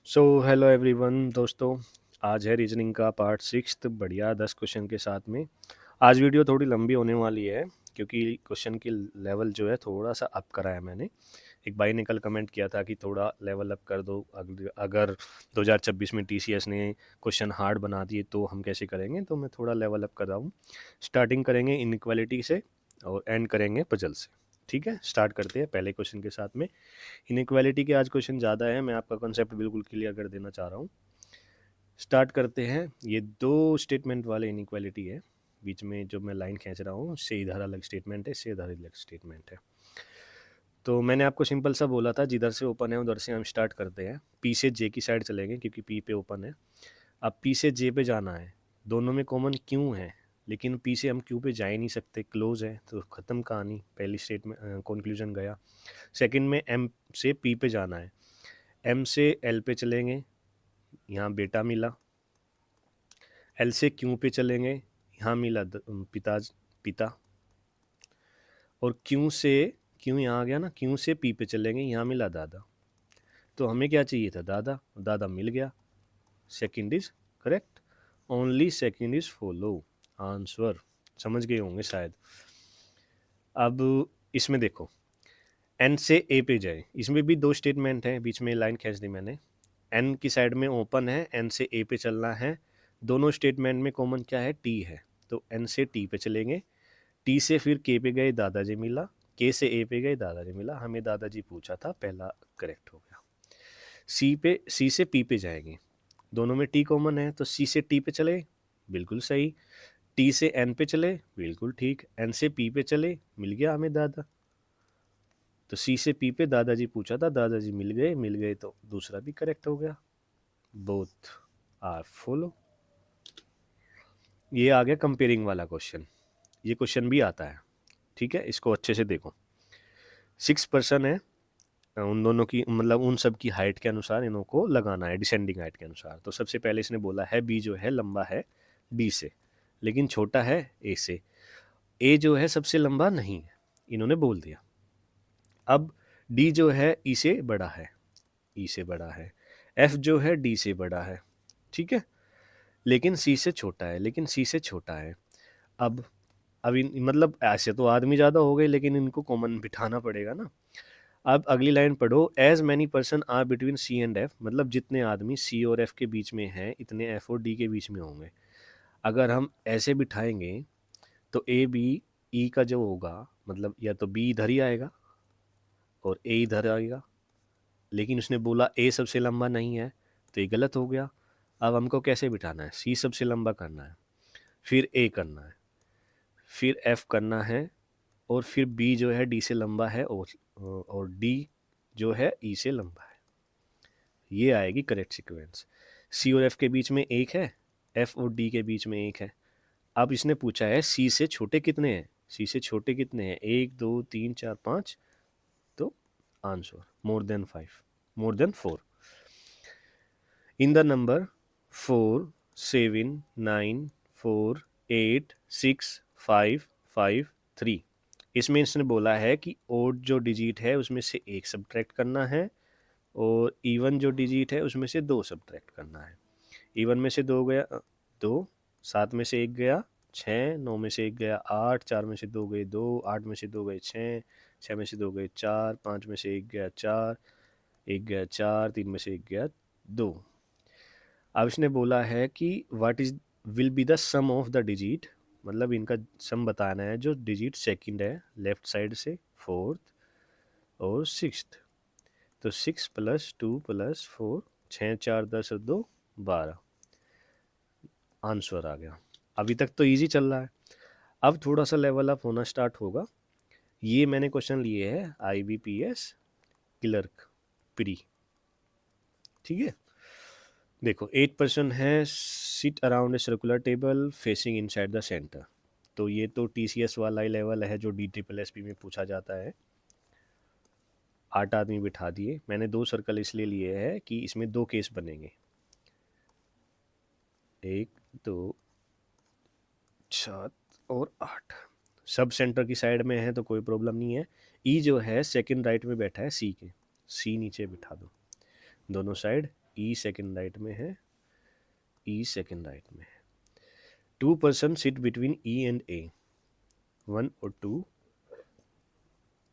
So hello everyone दोस्तों। आज है रीजनिंग का पार्ट 6 बढ़िया 10 क्वेश्चन के साथ में। आज वीडियो थोड़ी लंबी होने वाली है क्योंकि क्वेश्चन की लेवल जो है थोड़ा सा अप करा है मैंने। एक भाई ने कल कमेंट किया था कि थोड़ा लेवल अप कर दो, अगर 2026 में टीसीएस ने क्वेश्चन हार्ड बना दिए तो हम कैसे करेंगे, तो मैं थोड़ा लेवल अप कर रहा हूँ। स्टार्टिंग करेंगे इनइक्वालिटी से और एंड करेंगे पजल से। ठीक है, स्टार्ट करते हैं पहले क्वेश्चन के साथ में। इनइक्वालिटी के आज क्वेश्चन ज़्यादा है, मैं आपका कॉन्सेप्ट बिल्कुल क्लियर कर देना चाह रहा हूँ। स्टार्ट करते हैं। ये दो स्टेटमेंट वाले इनइक्वालिटी है। बीच में जो मैं लाइन खींच रहा हूँ उससे इधर अलग स्टेटमेंट है, इससे इधर अलग स्टेटमेंट है। तो मैंने आपको सिंपल सा बोला था, जिधर से ओपन है उधर से हम स्टार्ट करते हैं। पी से जे की साइड चलेंगे क्योंकि पी पे ओपन है। अब पी से जे पे जाना है, दोनों में कॉमन क्यों है, लेकिन पी से हम क्यू पे जा ही नहीं सकते, क्लोज है, तो ख़त्म कहानी। पहली स्टेटमेंट कंक्लूजन गया। सेकंड में एम से पी पे जाना है, एम से एल पे चलेंगे, यहाँ बेटा मिला। एल से क्यू पे चलेंगे, यहाँ मिला पिता। और क्यू से, क्यू यहाँ आ गया ना, क्यू से पी पे चलेंगे, यहाँ मिला दादा। तो हमें क्या चाहिए था, दादा, दादा मिल गया। Second is correct, only second is follow answer. समझ गए होंगे शायद। अब इसमें देखो, एन से ए पे जाए, इसमें भी दो स्टेटमेंट हैं, बीच में लाइन खींच दी मैंने। एन की साइड में ओपन है, एन से ए पे चलना है। दोनों स्टेटमेंट में कॉमन क्या है, टी है, तो एन से टी पे चलेंगे। टी से फिर के पे गए, दादाजी मिला। के से ए पे गए, दादाजी मिला। हमें दादाजी पूछा था, पहला करेक्ट हो गया। सी से पी पे जाएंगे, दोनों में टी कॉमन है, तो सी से टी पे चले, बिल्कुल सही। टी से एन पे चले, बिल्कुल ठीक। एन से पी पे चले, मिल गया हमें दादा। तो सी से पी पे दादाजी पूछा था, दादाजी मिल गए, तो दूसरा भी करेक्ट हो गया। Both are follow. ये आ गया कंपेयरिंग वाला क्वेश्चन। ये क्वेश्चन भी आता है, ठीक है, इसको अच्छे से देखो। 6 पर्सन है, उन दोनों की मतलब उन सब की हाइट के अनुसार इन्हों को लगाना है, डिसेंडिंग हाइट के अनुसार। तो सबसे पहले इसने बोला है बी जो है लंबा है डी से, लेकिन छोटा है ए से। ए जो है सबसे लंबा नहीं है, इन्होंने बोल दिया। अब डी जो है ई से बड़ा है, ई से बड़ा है। एफ जो है डी से बड़ा है, ठीक है, लेकिन सी से छोटा है, लेकिन सी से छोटा है। अब मतलब ऐसे तो आदमी ज़्यादा हो गए, लेकिन इनको कॉमन बिठाना पड़ेगा ना। अब अगली लाइन पढ़ो, as many person are between C and F, मतलब जितने आदमी सी और एफ के बीच में हैं, इतने एफ और डी के बीच में होंगे। अगर हम ऐसे बिठाएंगे तो ए बी ई का जो होगा, मतलब या तो बी इधर ही आएगा और ए इधर आएगा, लेकिन उसने बोला ए सबसे लंबा नहीं है, तो ये गलत हो गया। अब हमको कैसे बिठाना है, सी सबसे लंबा करना है, फिर ए करना है, फिर एफ करना है, और फिर बी जो है डी से लंबा है, और डी जो है ई से लंबा है। ये आएगी करेक्ट सीक्वेंस। सी और एफ के बीच में एक है, एफ और डी के बीच में एक है। अब इसने पूछा है सी से छोटे कितने हैं, सी से छोटे कितने हैं, 1 2 3 4 5, तो answer more than 5, more than 4। In the number 4 7 9 4 8 6 5 5 3, इसमें इसने बोला है कि ओड जो डिजिट है उसमें से एक सब्ट्रैक्ट करना है, और इवन जो डिजिट है उसमें से दो सब्ट्रैक्ट करना है। इवन में से दो गया, दो। सात में से एक गया, छः। नौ में से एक गया, आठ। चार में से दो गए, दो। आठ में से दो गए, छः। छः में से दो गए, चार। पाँच में से एक गया, चार। एक गया, चार। तीन में से एक गया, दो। अब इसने बोला है कि what is will be the sum of the digit, मतलब इनका सम बताना है जो डिजिट सेकंड है लेफ्ट साइड से, फोर्थ और सिक्स्थ। तो 6 + 2 + 4, 6 4 10 और 2 12, आंसर आ गया। अभी तक तो इजी चल रहा है, अब थोड़ा सा लेवल अप होना स्टार्ट होगा। ये मैंने क्वेश्चन लिए है IBPS क्लर्क प्री, ठीक है। देखो 8 पर्सन है, seat around a circular table facing inside the centre. तो ये तो TCS वाला ही लेवल है जो DSSP में पूछा जाता है। 8 आदमी बिठा दिए, मैंने 2 सर्कल इसलिए लिए है कि इसमें 2 केस बनेंगे, 1 2 7 और 8। सब सेंटर की साइड में है तो कोई प्रॉब्लम नहीं है। ई जो है सेकंड राइट में बैठा है सी के, सी नीचे बिठा दो, दोनों साइड ई सेकंड राइट में है, ई सेकंड राइट में है। 2 person sit between E and A, 1 और 2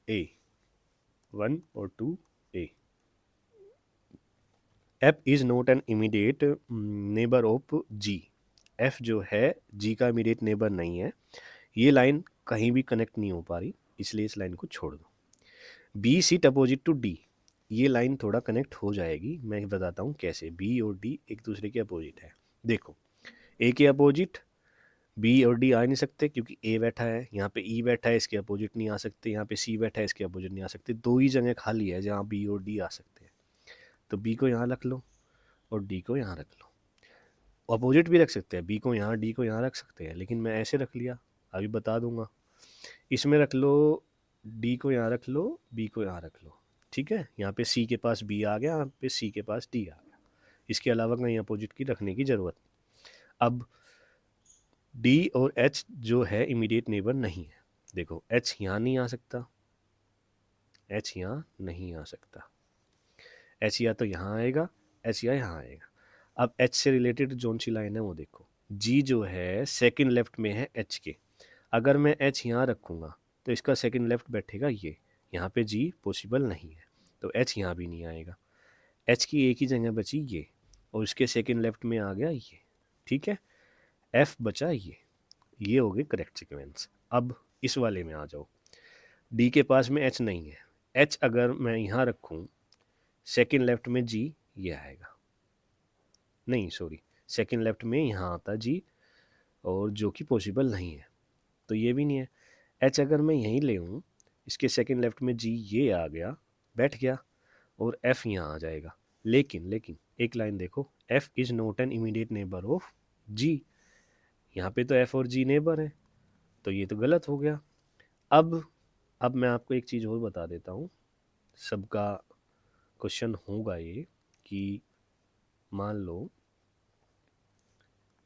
ए, 1 और 2 A. F is not an immediate neighbour of G। F जो है G का इमीडिएट नेबर नहीं है। ये लाइन कहीं भी कनेक्ट नहीं हो पा रही, इसलिए इस लाइन को छोड़ दो। B seat opposite to D, ये लाइन थोड़ा कनेक्ट हो जाएगी, मैं बताता हूँ कैसे। B और D एक दूसरे के अपोजिट है। देखो A के अपोजिट B और D आ नहीं सकते क्योंकि A बैठा है, यहाँ पे E बैठा है, इसके अपोजिट नहीं आ सकते। यहाँ पे C बैठा है, इसके अपोजिट नहीं आ सकते। दो ही जगह खाली है जहाँ B और D आ सकते हैं, तो B को यहाँ रख लो और D को यहाँ रख लो। अपोजिट भी रख सकते हैं, B को यहाँ D को यहाँ रख सकते हैं, लेकिन मैं ऐसे रख लिया, अभी बता दूंगा। इसमें रख लो, D को यहाँ रख लो, B को यहाँ रख लो, ठीक है। यहाँ पे C के पास B आ गया, यहाँ पे C के पास D आ गया। इसके अलावा कहीं अपोजिट की रखने की ज़रूरत। अब D और H जो है इमीडिएट नेबर नहीं है। देखो H यहाँ नहीं आ सकता, H यहाँ नहीं आ सकता, H या तो यहाँ आएगा, H या यहाँ आएगा। अब H से रिलेटेड जोन सी लाइन है वो देखो, G जो है सेकंड लेफ्ट में है H के। अगर मैं H यहाँ रखूँगा तो इसका सेकंड लेफ्ट बैठेगा ये, यहाँ पे G पॉसिबल नहीं है, तो H यहाँ भी नहीं आएगा। H की एक ही जगह बची ये, और इसके सेकंड लेफ्ट में आ गया ये, ठीक है। F बचा ये हो गई करेक्ट सीक्वेंस। अब इस वाले में आ जाओ, D के पास में H नहीं है। H अगर मैं यहाँ रखूँ, सेकंड लेफ्ट में G ये आएगा, नहीं सॉरी, सेकंड लेफ्ट में यहाँ आता G, और जो कि पॉसिबल नहीं है, तो ये भी नहीं है। H अगर मैं यहीं ले हूँ, इसके सेकंड लेफ्ट में G ये आ गया, बैठ गया, और F यहाँ आ जाएगा। लेकिन एक लाइन देखो, F is not an immediate neighbour of G। यहाँ पे तो F और G नेबर है, तो ये तो गलत हो गया। अब मैं आपको एक चीज़ और बता देता हूँ, सबका क्वेश्चन होगा ये कि मान लो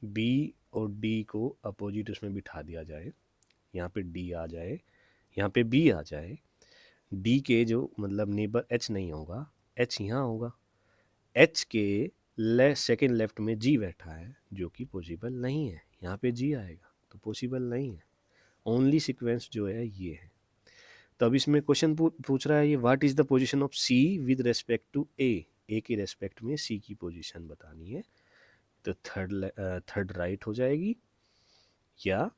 B और D को अपोजिट उसमें बिठा दिया जाए, यहाँ पे D आ जाए, यहाँ पे B आ जाए। D के जो मतलब नेबर H नहीं होगा, H यहाँ होगा। H के सेकेंड लेफ्ट में G बैठा है, जो कि पॉसिबल नहीं है, यहाँ पे G आएगा, तो पॉसिबल नहीं है। ओनली सीक्वेंस जो है ये है। तो अब इसमें क्वेश्चन पूछ रहा है ये, what is the position of C with respect to A के रेस्पेक्ट में C की पोजीशन बतानी है। तो थर्ड राइट हो जाएगी, या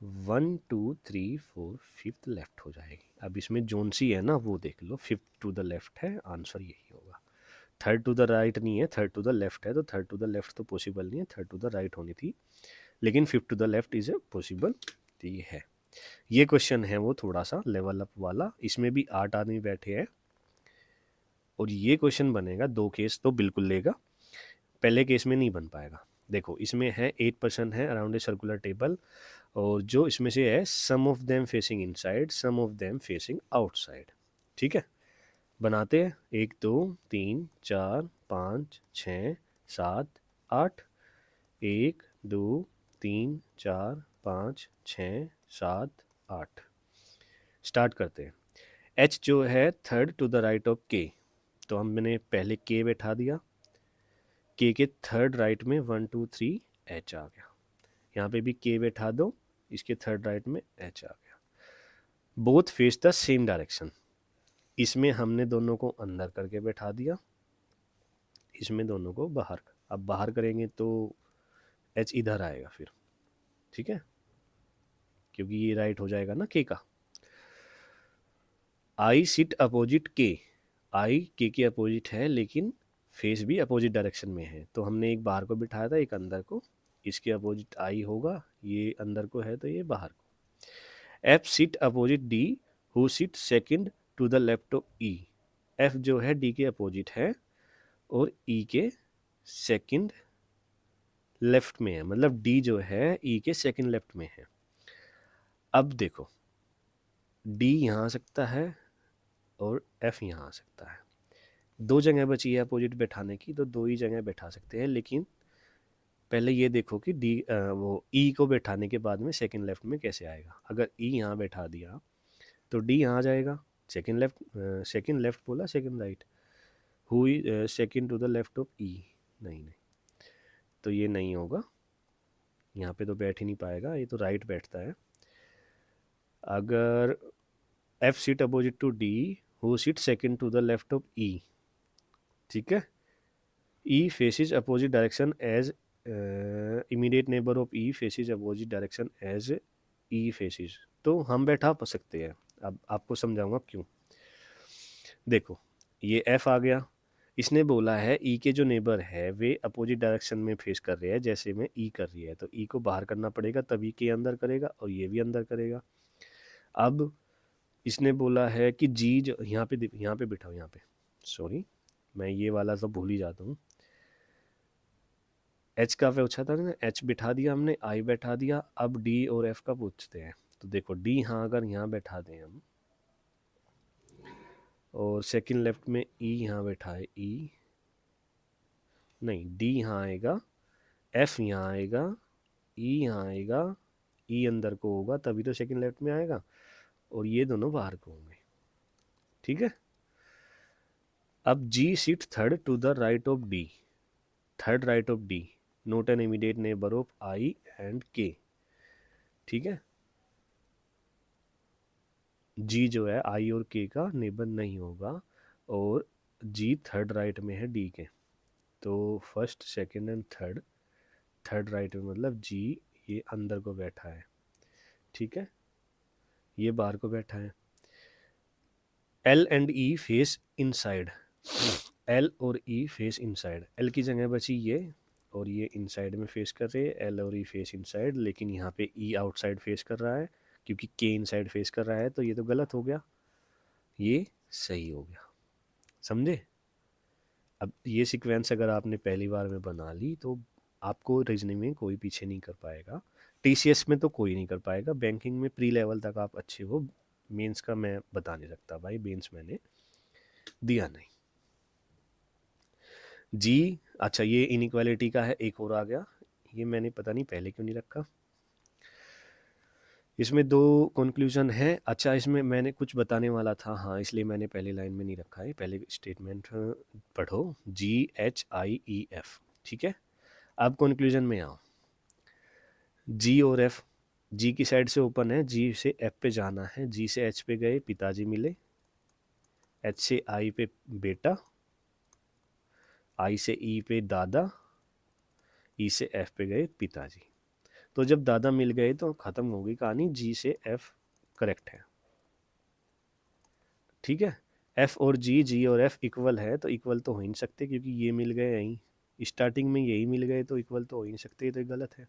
1 2 3 4 फिफ्थ लेफ्ट हो जाएगी। अब इसमें जोन सी है ना, वो देख लो, फिफ्थ टू द लेफ्ट है, आंसर यही होगा। थर्ड टू द राइट नहीं है, थर्ड टू द लेफ्ट है, तो थर्ड टू द लेफ्ट तो पॉसिबल नहीं है, थर्ड टू द राइट होनी थी, लेकिन fifth to the left is a possible, तो ये है। ये क्वेश्चन है वो थोड़ा सा लेवल अप वाला, इसमें भी 8 आदमी बैठे हैं, और ये क्वेश्चन बनेगा 2 केस तो बिल्कुल लेगा, पहले केस में नहीं बन पाएगा। देखो इसमें है 8% है अराउंड ए सर्कुलर टेबल, और जो इसमें से है some of them facing inside, some of them facing outside, ठीक है। बनाते हैं, 1 2 3 4 5 6 7 8, 1 2 3 4 5 6 7 8। स्टार्ट करते हैं। H जो है third to the right of K, तो हमने पहले K बैठा दिया, K के थर्ड राइट में 1 2 3 H आ गया, यहाँ पे भी K बैठा दो, इसके थर्ड राइट में H आ गया। Both face the same direction, इसमें हमने दोनों को अंदर करके बैठा दिया, इसमें दोनों को बाहर। अब बाहर करेंगे तो H इधर आएगा फिर, ठीक है, क्योंकि ये राइट हो जाएगा ना K का। I seat opposite K, I K के अपोजिट है, लेकिन फेस भी अपोजिट डायरेक्शन में है, तो हमने एक बाहर को बिठाया था, एक अंदर को, इसके अपोजिट I होगा, ये अंदर को है तो ये बाहर को। F sit opposite D, who sit second to the left of E। F जो है D के अपोजिट है और E के सेकंड लेफ्ट में है, मतलब D जो है E के सेकंड लेफ्ट में है। अब देखो D यहाँ आ सकता है और F यहाँ आ सकता है, दो जगह बची है अपोजिट बैठाने की, तो दो ही जगह बैठा सकते हैं, लेकिन पहले ये देखो कि वो E को बैठाने के बाद में सेकंड लेफ्ट में कैसे आएगा। अगर E यहाँ बैठा दिया तो D यहाँ आ जाएगा, सेकंड लेफ्ट बोला, second right, who is second to the left of E, नहीं, तो ये नहीं होगा, यहाँ पे तो बैठ ही नहीं पाएगा, ये तो राइट बैठता है। अगर F seat opposite to D, who seat second to the left of E, ठीक है। E faces opposite direction as immediate neighbour of E faces opposite direction as E faces, तो हम बैठा सकते हैं। अब आपको समझाऊंगा क्यों। देखो ये एफ आ गया, इसने बोला है ई के जो नेबर है वे अपोजिट डायरेक्शन में फेस कर रहे हैं, जैसे में ई कर रही है, तो ई को बाहर करना पड़ेगा तभी के अंदर करेगा और ये भी अंदर करेगा। अब इसने बोला है कि जी जो यहाँ पे बिठाओ, यहाँ पे, सॉरी मैं ये वाला सब भूल ही जाता हूँ। एच का पूछा था ना, एच बिठा दिया हमने, आई बैठा दिया, अब डी और एफ का पूछते हैं। तो देखो डी हाँ अगर यहाँ बैठा दें हम, और सेकंड लेफ्ट में ई यहाँ बैठाए, ई नहीं, डी यहाँ आएगा, एफ यहाँ आएगा, ई यहाँ आएगा, ई अंदर को होगा तभी तो सेकंड लेफ्ट में आएगा, और ये दोनों बाहर को होंगे, ठीक है। अब G seat third to the right of D, third right of D, not an immediate neighbour of I and K, ठीक है। जी जो है आई और के का नेबर नहीं होगा, और जी थर्ड राइट में है डी के, तो first second and third, third right में मतलब जी ये अंदर को बैठा है, ठीक है, ये बाहर को बैठा है। L and E face inside, L और ई फेस इनसाइड, एल की जगह बची ये, और ये इनसाइड में फेस कर रहे हैं, एल और ई फेस इनसाइड, लेकिन यहाँ पे ई आउटसाइड फेस कर रहा है क्योंकि के इनसाइड फेस कर रहा है, तो ये तो गलत हो गया, ये सही हो गया, समझे। अब ये सीक्वेंस अगर आपने पहली बार में बना ली तो आपको रीजनिंग में कोई पीछे नहीं कर पाएगा, टीसीएस में तो कोई नहीं कर पाएगा, बैंकिंग में प्री लेवल तक आप अच्छे हो, मेंस का मैं बता नहीं सकता भाई, मेंस मैंने दिया नहीं। जी अच्छा ये इनइक्वालिटी का है, एक और आ गया, ये मैंने पता नहीं पहले क्यों नहीं रखा, इसमें दो कंक्लूजन है। अच्छा इसमें मैंने कुछ बताने वाला था, हाँ इसलिए मैंने पहले लाइन में नहीं रखा है, पहले स्टेटमेंट पढ़ो, GHIEF, ठीक है। अब कंक्लूजन में आओ, जी और एफ, जी की साइड से ओपन है, जी से एफ पे जाना है, जी से एच पे गए पिताजी मिले, एच से आई पे बेटा, आई से ई पे दादा, ई से एफ पे गए पिताजी, तो जब दादा मिल गए तो खत्म हो गई कहानी, जी से एफ करेक्ट है, ठीक है। एफ और जी और एफ इक्वल है, तो इक्वल तो हो ही नहीं सकते क्योंकि ये मिल गए यहीं स्टार्टिंग में, यही मिल गए तो इक्वल तो हो ही नहीं सकते, तो गलत है।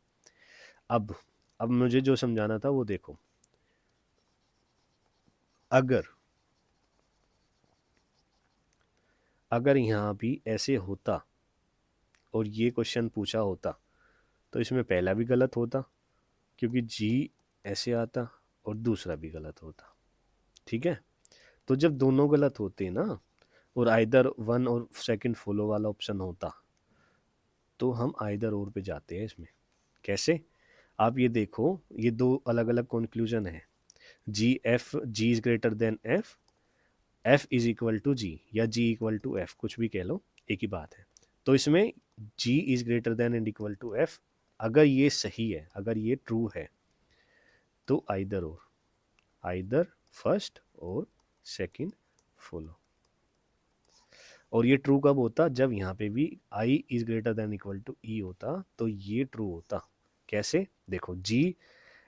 अब मुझे जो समझाना था वो देखो, अगर यहाँ भी ऐसे होता और ये क्वेश्चन पूछा होता तो इसमें पहला भी गलत होता क्योंकि जी ऐसे आता और दूसरा भी गलत होता, ठीक है। तो जब दोनों गलत होते ना और आइदर वन और सेकंड फॉलो वाला ऑप्शन होता तो हम आइदर और पे जाते हैं इसमें। कैसे, आप ये देखो, ये दो अलग अलग कंक्लूजन है, G is greater than F, F is equal to G या जी इक्वल टू एफ, कुछ भी कह लो एक ही बात है। तो इसमें G is greater than and equal to F, अगर ये सही है, अगर ये ट्रू है तो आइदर और, आइदर फर्स्ट और सेकंड फॉलो। और ये ट्रू कब होता, जब यहाँ पे भी I is greater than equal to E होता तो ये ट्रू होता। कैसे, देखो जी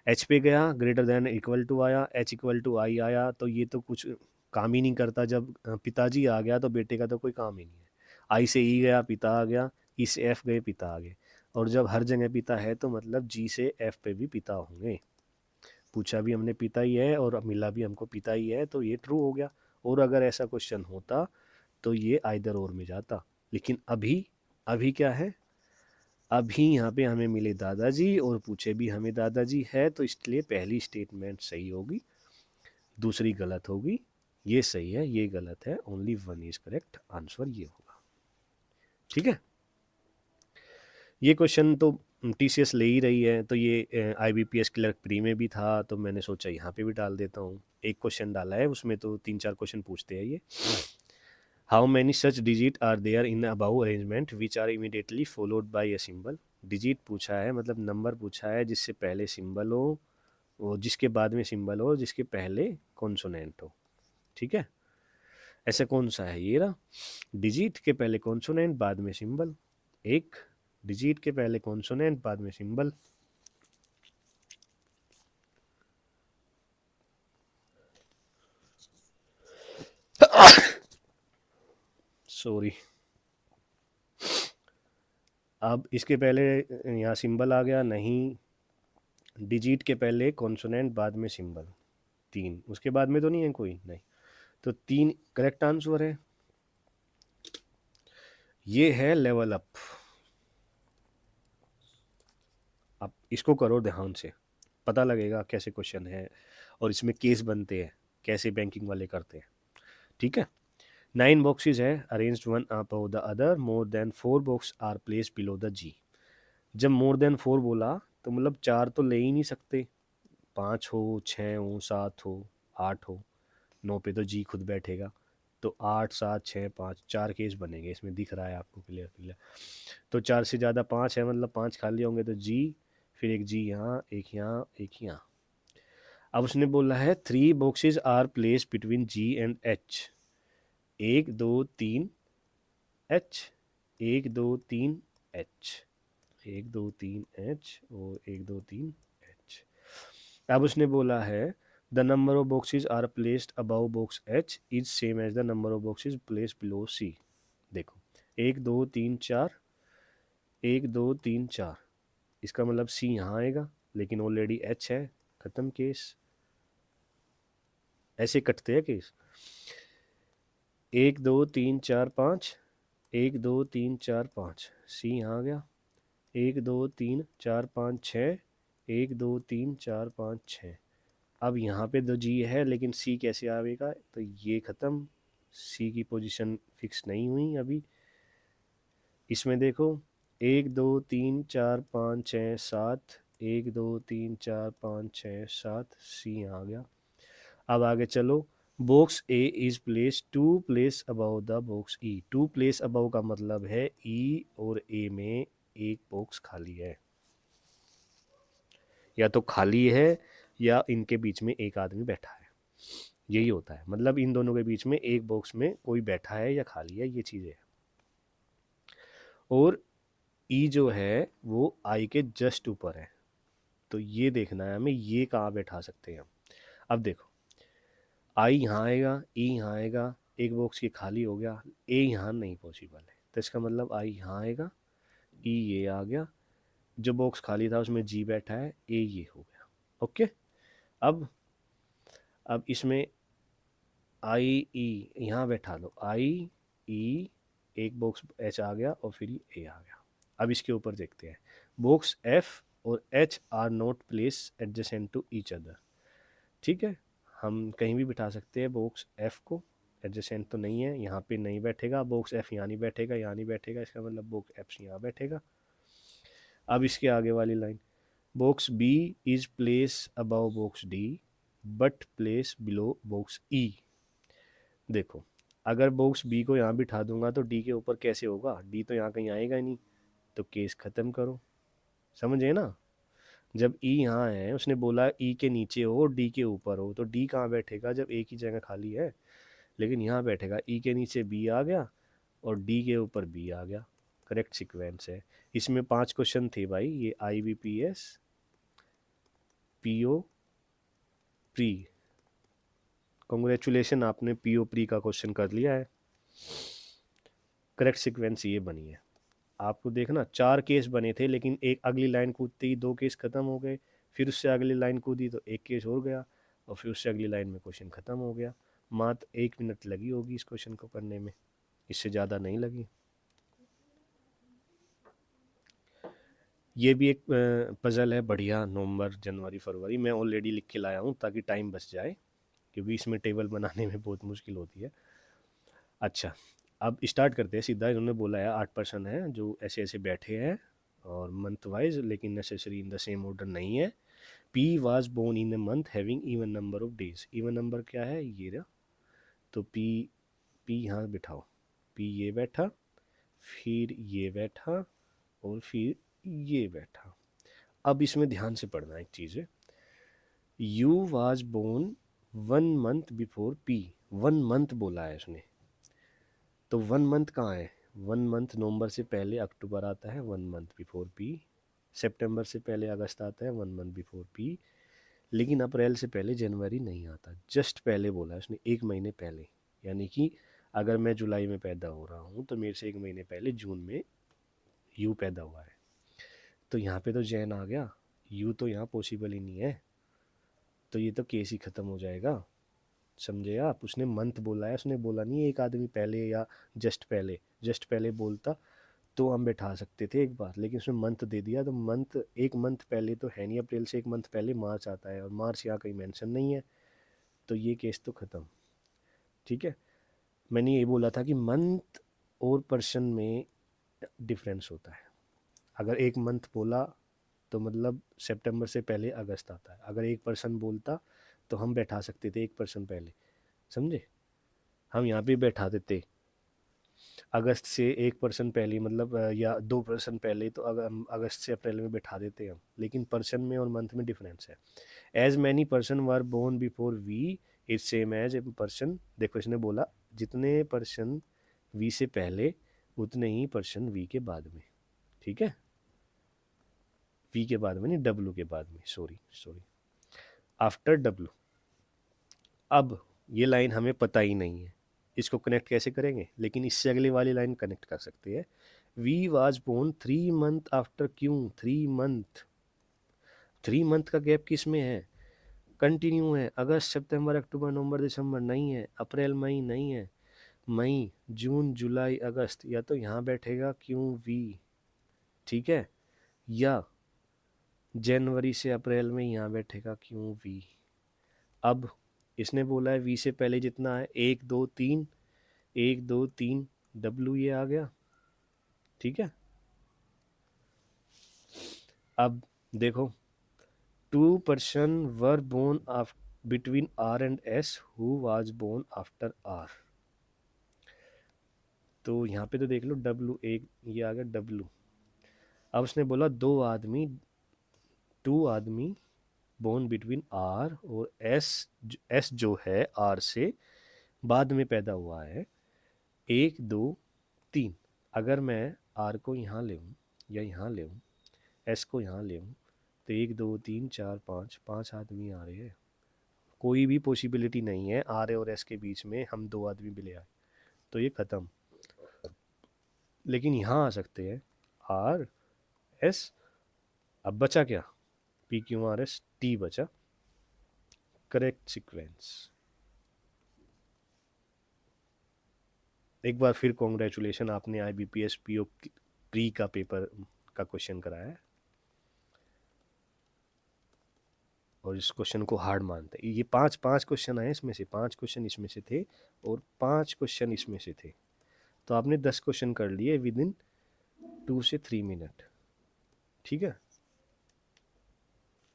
एच पे गया, ग्रेटर देन इक्वल टू आया, एच इक्वल टू आई आया, तो ये तो कुछ काम ही नहीं करता, जब पिताजी आ गया तो बेटे का तो कोई काम ही नहीं है। आई से ई गया, पिता आ गया, ई से एफ गए, पिता आ गए, और जब हर जगह पिता है तो मतलब जी से एफ पे भी पिता होंगे, पूछा भी हमने पिता ही है और मिला भी हमको पिता ही है, तो ये ट्रू हो गया। और अगर ऐसा क्वेश्चन होता तो ये आइदर और में जाता, लेकिन अभी अभी क्या है, अभी यहाँ पे हमें मिले दादाजी और पूछे भी हमें दादाजी है, तो इसलिए पहली स्टेटमेंट सही होगी, दूसरी गलत होगी, ये सही है ये गलत है, only one is correct, answer ये होगा, ठीक है। ये क्वेश्चन तो टीसीएस ले ही रही है, तो ये आईबीपीएस क्लर्क प्री में भी था, तो मैंने सोचा यहाँ पे भी डाल देता हूँ, एक क्वेश्चन डाला है उसमें तो 3-4 क्वेश्चन पूछते हैं ये। How many such digit are there in above arrangement which are immediately followed by a symbol. Digit पूछा है, मतलब नंबर पूछा है जिससे पहले सिंबल हो, वो जिसके बाद में सिंबल हो, जिसके पहले कॉन्सोनेंट हो। ठीक है, ऐसा कौन सा है? ये रहा, डिजिट के पहले कॉन्सोनेंट बाद में सिंबल। एक, डिजिट के पहले कॉन्सोनेंट बाद में सिंबल। सॉरी। अब इसके पहले यहाँ सिंबल आ गया नहीं, डिजिट के पहले कॉन्सोनेंट बाद में सिंबल। तीन, उसके बाद में तो नहीं है कोई, नहीं, तो तीन करेक्ट आंसर है। ये है लेवल अप। अब इसको करो ध्यान से, पता लगेगा कैसे क्वेश्चन है और इसमें केस बनते हैं, कैसे बैंकिंग वाले करते हैं। ठीक है, 9 boxes है, arranged one above the other, more than 4 box are place below the G. जब मोर देन 4 बोला तो मतलब 4 तो ले ही नहीं सकते, 5 हो, 6 हो, 7 हो, 8 हो, 9 पे तो जी खुद बैठेगा। तो 8, 7, 6, 5, 4 केस बनेंगे, इसमें दिख रहा है आपको क्लियर क्लियर। तो 4 से ज़्यादा 5 है, मतलब 5 खाली होंगे तो जी, फिर एक जी यहाँ, एक यहाँ, एक यहाँ। अब उसने बोला है 3 boxes are place between G and H. 1 2 3 H, 1 2 3 H, 1 2 3 H और 1 2 3 एच। अब उसने बोला है the number of boxes are placed above box H is same as the number of boxes placed below C. देखो, 1 2 3 4, 1 2 3 4, इसका मतलब सी यहाँ आएगा, लेकिन ऑलरेडी एच है, खत्म केस। ऐसे कटते हैं केस। 1 2 3 4 5, 1 2 3 4 5, सी यहाँ आ गया। 1 2 3 4 5 6, 1 2 3 4 5 6। अब यहाँ पे दो जी है, लेकिन सी कैसे आएगा? तो ये ख़त्म, सी की पोजीशन फिक्स नहीं हुई अभी। इसमें देखो, 1 2 3 4 5 6 7, 1 2 3 4 5 6 7, सी आ गया। अब आगे चलो, box A is place 2 place above the box E. 2 place above का मतलब है ई और ए में एक बॉक्स खाली है, या तो खाली है या इनके बीच में एक आदमी बैठा है। यही होता है, मतलब इन दोनों के बीच में एक बॉक्स में कोई बैठा है या खाली है, ये चीज़ें है। और ई जो है वो आई के जस्ट ऊपर है, तो ये देखना है हमें, ये कहाँ बैठा सकते हैं हम। अब देखो, आई यहाँ आएगा, ई यहाँ आएगा, एक बॉक्स ये खाली हो गया, ए यहाँ नहीं पॉसिबल है, तो इसका मतलब आई यहाँ आएगा, ई ये आ गया, जो बॉक्स खाली था उसमें जी बैठा है, ए ये हो गया। ओके, अब इसमें आई ई यहाँ बैठा लो, आई ई, एक बॉक्स एच आ गया और फिर ए आ गया। अब इसके ऊपर देखते हैं, बॉक्स एफ और H are not place adjacent to each other. ठीक है, हम कहीं भी बिठा सकते हैं बॉक्स एफ को, एडजेसेंट तो नहीं है, यहाँ पे नहीं बैठेगा, बॉक्स एफ यहाँ नहीं बैठेगा, यहाँ नहीं बैठेगा, इसका मतलब बॉक्स एफ यहाँ बैठेगा। अब इसके आगे वाली line, box B is place above box D but place below box E. देखो, अगर बॉक्स बी को यहाँ बिठा दूंगा तो डी के ऊपर कैसे होगा? डी तो यहाँ कहीं आएगा ही नहीं, तो केस ख़त्म करो, समझे ना? जब ई यहाँ है, उसने बोला ई के नीचे हो डी के ऊपर हो, तो डी कहाँ बैठेगा जब एक ही जगह खाली है? लेकिन यहाँ बैठेगा, ई के नीचे बी आ गया और डी के ऊपर बी आ गया। करेक्ट सीक्वेंस है। इसमें 5 क्वेश्चन थे भाई, ये IBPS PO प्री। कॉन्ग्रेचुलेशन, आपने PO प्री का क्वेश्चन कर लिया है। करेक्ट सीक्वेंस ये बनी है। आपको देखना, 4 केस बने थे, लेकिन एक अगली लाइन कूदते ही 2 केस ख़त्म हो गए, फिर उससे अगली लाइन कूदी तो एक केस हो गया, और फिर उससे अगली लाइन में क्वेश्चन ख़त्म हो गया। मात्र 1 मिनट लगी होगी इस क्वेश्चन को करने में, इससे ज़्यादा नहीं लगी। ये भी एक पज़ल है बढ़िया, नवंबर जनवरी फरवरी में ऑलरेडी लिख के लाया हूँ ताकि टाइम बच जाए, क्योंकि इसमें टेबल बनाने में बहुत मुश्किल होती है। अच्छा, अब स्टार्ट करते हैं सीधा। इन्होंने बोला है 8 पर्सन है जो ऐसे ऐसे बैठे हैं और मंथ वाइज, लेकिन necessary in the same order नहीं है। P was born in a month having even number of days. Even number क्या है? ये रहा, तो P यहाँ बिठाओ, पी ये बैठा, फिर ये बैठा और फिर ये बैठा। अब इसमें ध्यान से पढ़ना एक चीज़ है, U was born 1 month before P, 1 month बोला है उसने, तो 1 मंथ कहाँ है, 1 मंथ नवंबर से पहले अक्टूबर आता है, 1 मंथ बिफोर पी, सितंबर से पहले अगस्त आता है, 1 मंथ बिफोर पी, लेकिन अप्रैल से पहले जनवरी नहीं आता, जस्ट पहले बोला है उसने, 1 महीने पहले। यानी कि अगर मैं जुलाई में पैदा हो रहा हूँ तो मेरे से 1 महीने पहले जून में यू पैदा हुआ है, तो यहाँ पे तो जैन आ गया, यू तो यहाँ पॉसिबल ही नहीं है, तो ये तो केस ही ख़त्म हो जाएगा। समझे आप, उसने मंथ बोला है, उसने बोला नहीं एक आदमी पहले या जस्ट पहले, जस्ट पहले बोलता तो हम बैठा सकते थे एक बार, लेकिन उसने मंथ दे दिया, तो मंथ 1 मंथ पहले तो है नहीं, अप्रैल से 1 मंथ पहले मार्च आता है और मार्च यहाँ कहीं मेंशन नहीं है, तो ये केस तो ख़त्म। ठीक है, मैंने ये बोला था कि मंथ और पर्सन में डिफरेंस होता है, अगर 1 मंथ बोला तो मतलब सितंबर से पहले अगस्त आता है, अगर एक पर्सन बोलता तो हम बैठा सकते थे 1 पर्सन पहले, समझे, हम यहाँ पे बैठा देते अगस्त से 1 पर्सन पहले, मतलब या 2 पर्सन पहले, तो अगर हम अगस्त से अप्रैल में बैठा देते हैं हम, लेकिन पर्सन में और मंथ में डिफरेंस है। As many person were born before V is same as a person, देखो इसने बोला जितने पर्सन वी से पहले उतने ही पर्सन वी के बाद में, ठीक है, वी के बाद में नहीं, डब्ल्यू के बाद में, सॉरी आफ्टर डब्ल्यू। अब ये लाइन हमें पता ही नहीं है, इसको कनेक्ट कैसे करेंगे, लेकिन इससे अगली वाली लाइन कनेक्ट कर सकते हैं, V was born 3 month after Q, 3 month, 3 month का गैप किस में है, कंटिन्यू है, अगस्त सितंबर अक्टूबर नवंबर दिसंबर नहीं है, अप्रैल मई नहीं है, मई जून जुलाई अगस्त, या तो यहाँ बैठेगा क्यों वी, ठीक है, या जनवरी से अप्रैल में यहाँ बैठेगा क्यों वी। अब इसने बोला है वी से पहले जितना है 1 2 3, 1 2 3 डब्ल्यू ये आ गया, ठीक है। अब देखो 2 person were born between R and S who was born after R, तो यहाँ पे तो देख लो डब्ल्यू, एक ये आ गया डब्ल्यू। अब उसने बोला 2 आदमी बोर्न बिटवीन आर और एस, एस जो है आर से बाद में पैदा हुआ है, 1 2 3, अगर मैं आर को यहाँ ले या यहाँ ले, एस को यहाँ ले, तो 1 2 3 4 5 आदमी आ रहे हैं, कोई भी पॉसिबिलिटी नहीं है आर और एस के बीच में हम 2 आदमी भी ले आए, तो ये ख़त्म। लेकिन यहाँ आ सकते हैं आर एस, अब बचा क्या, P Q R S T बचा, करेक्ट सीक्वेंस। एक बार फिर कॉन्ग्रेचुलेशन, आपने IBPS PO प्री का पेपर का क्वेश्चन कराया है और इस क्वेश्चन को हार्ड मानते हैं। ये 5 क्वेश्चन आए, इसमें से 5 क्वेश्चन इसमें से थे और 5 क्वेश्चन इसमें से थे, तो आपने 10 क्वेश्चन कर लिए विद इन 2 से 3 मिनट, ठीक है।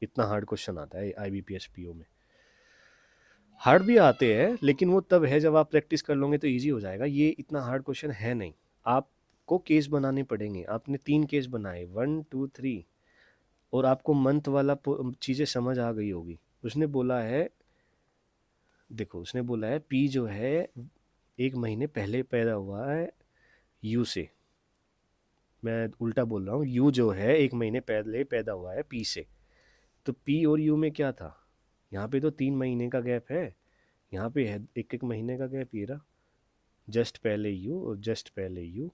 इतना हार्ड क्वेश्चन आता है IBPS PO में, हार्ड भी आते हैं लेकिन वो तब है जब आप प्रैक्टिस कर लोगे तो इजी हो जाएगा, ये इतना हार्ड क्वेश्चन है नहीं, आपको केस बनाने पड़ेंगे, आपने 3 केस बनाए 1 2 3, और आपको मंथ वाला चीज़ें समझ आ गई होगी। उसने बोला है, देखो उसने बोला है पी जो है 1 महीने पहले पैदा हुआ है यू से, मैं उल्टा बोल रहा हूँ, यू जो है 1 महीने पहले पैदा हुआ है पी से, तो पी और यू में क्या था, यहाँ पे तो 3 महीने का गैप है, यहाँ पे है 1 1 महीने का गैप, ये रहा जस्ट पहले यू और जस्ट पहले यू,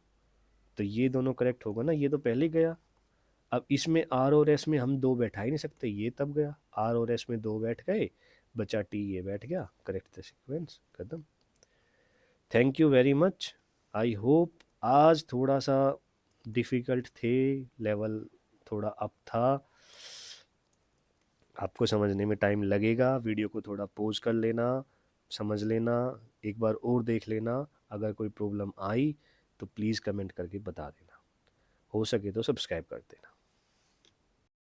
तो ये दोनों करेक्ट होगा ना, ये तो पहले गया। अब इसमें आर और एस में हम 2 बैठा ही नहीं सकते, ये तब गया, आर और एस में 2 बैठ गए, बचा टी ये बैठ गया, करेक्ट द सीक्वेंस, खत्म। Thank you very much, I hope आज थोड़ा सा डिफ़िकल्ट थे, लेवल थोड़ा अप था, आपको समझने में टाइम लगेगा, वीडियो को थोड़ा पॉज कर लेना, समझ लेना, एक बार और देख लेना, अगर कोई प्रॉब्लम आई तो प्लीज़ कमेंट करके बता देना, हो सके तो सब्सक्राइब कर देना।